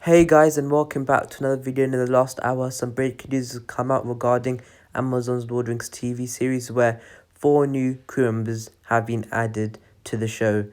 Hey guys, and welcome back to another video. In the last hour, some breaking news has come out regarding Amazon's Lord of the Rings TV series, where 4 new crew members have been added to the show.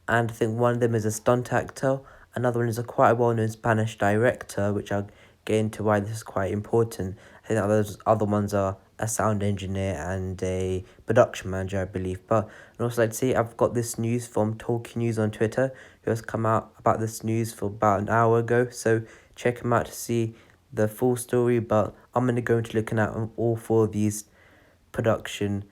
And I think one of them is a stunt actor, another one is a quite well-known Spanish director, which I'll get into why this is quite important. I think those other ones are a sound engineer and a production manager, I believe. But and also, I'd say I've got this news from Talking News on Twitter, who has come out about this news for about an hour ago. So check him out to see the full story. But I'm going to go into looking at all 4 of these production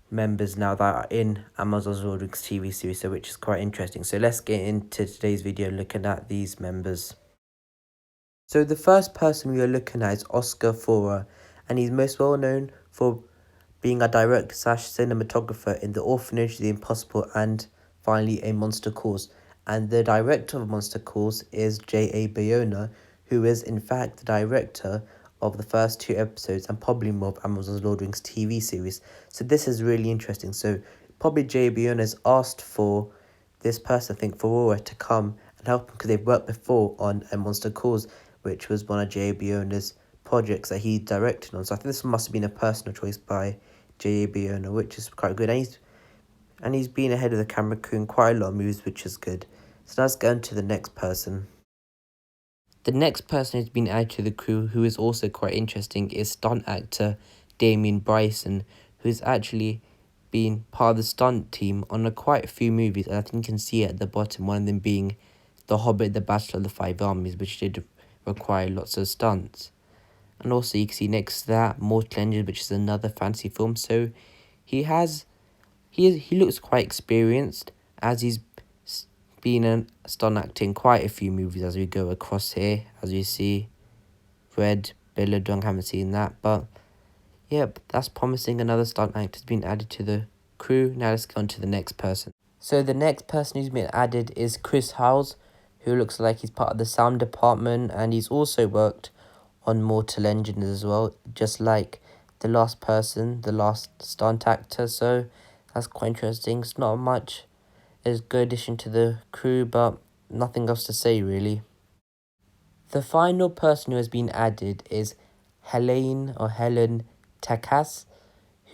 members now that are in Amazon's Lord of the Rings TV series, so which is quite interesting. So let's get into today's video looking at these members. So the first person we are looking at is Oscar Fora, and he's most well known for being a director slash cinematographer in The Orphanage, The Impossible, and finally A Monster Calls. And the director of Monster Calls is J.A. Bayona, who is in fact the director of the first 2 episodes and probably more of Amazon's Lord of the Rings TV series. So this is really interesting. So probably J.A. Bayona has asked for this person, I think, for Aurora to come and help him because they've worked before on A Monster Calls, which was one of J.A. Bayona's projects that he directed on. So I think this must have been a personal choice by J.A. Bayona, which is quite good. And he's been ahead of the camera crew in quite a lot of movies, which is good. So let's go on to the next person. The next person who's been added to the crew, who is also quite interesting, is stunt actor Damien Bryson, who's actually been part of the stunt team on quite a few movies. And I think you can see it at the bottom, one of them being The Hobbit, The Battle of the Five Armies, which did require lots of stunts. And also you can see next to that Mortal Engines, which is another fantasy film. So he looks quite experienced, as he's been a stunt actor in quite a few movies as we go across here. As you see, Red, Billabong, haven't seen that, but yep, that's promising. Another stunt actor has been added to the crew. Now let's go on to the next person. So the next person who's been added is Chris Howes, who looks like he's part of the sound department, and he's also worked on Mortal Engines as well, just like the last stunt actor. So that's quite interesting. It's not much. It's a good addition to the crew, but nothing else to say really. The final person who has been added is Helen Takas,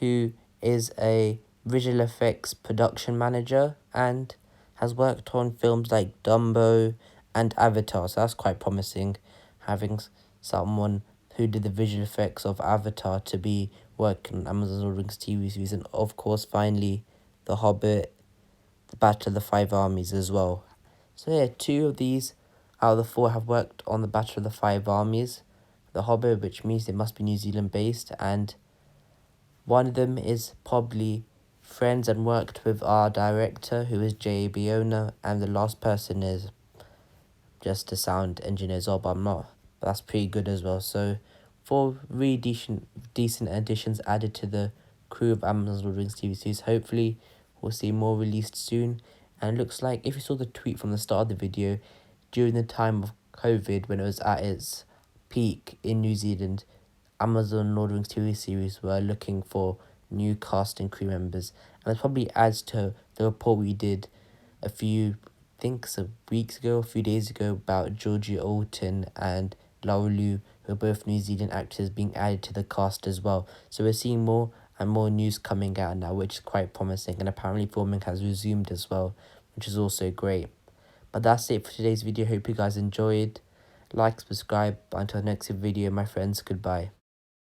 who is a visual effects production manager and has worked on films like Dumbo and Avatar. So that's quite promising, having someone who did the visual effects of Avatar to be working on Amazon's Lord of the Rings TV series, and of course finally The Hobbit, The Battle of the Five Armies as well. So yeah, 2 of these out of the 4 have worked on the Battle of the Five Armies, The Hobbit, which means they must be New Zealand based, and one of them is probably friends and worked with our director, who is J.A. Bayona, and the last person is just a sound engineer as well, but that's pretty good as well. So 4 really decent additions added to the crew of Amazon's Lord of the Rings TV series. Hopefully we'll see more released soon. And it looks like, if you saw the tweet from the start of the video, during the time of COVID, when it was at its peak in New Zealand, Amazon Lord of the Rings TV series were looking for new cast and crew members. And it probably adds to the report we did a few weeks ago, a few days ago, about Georgia Alton and Laura Liu, who are both New Zealand actors, being added to the cast as well. So we're seeing more and more news coming out now, which is quite promising, and apparently filming has resumed as well, which is also great. But that's it for today's video. Hope you guys enjoyed. Like, subscribe. Until the next video, my friends, goodbye.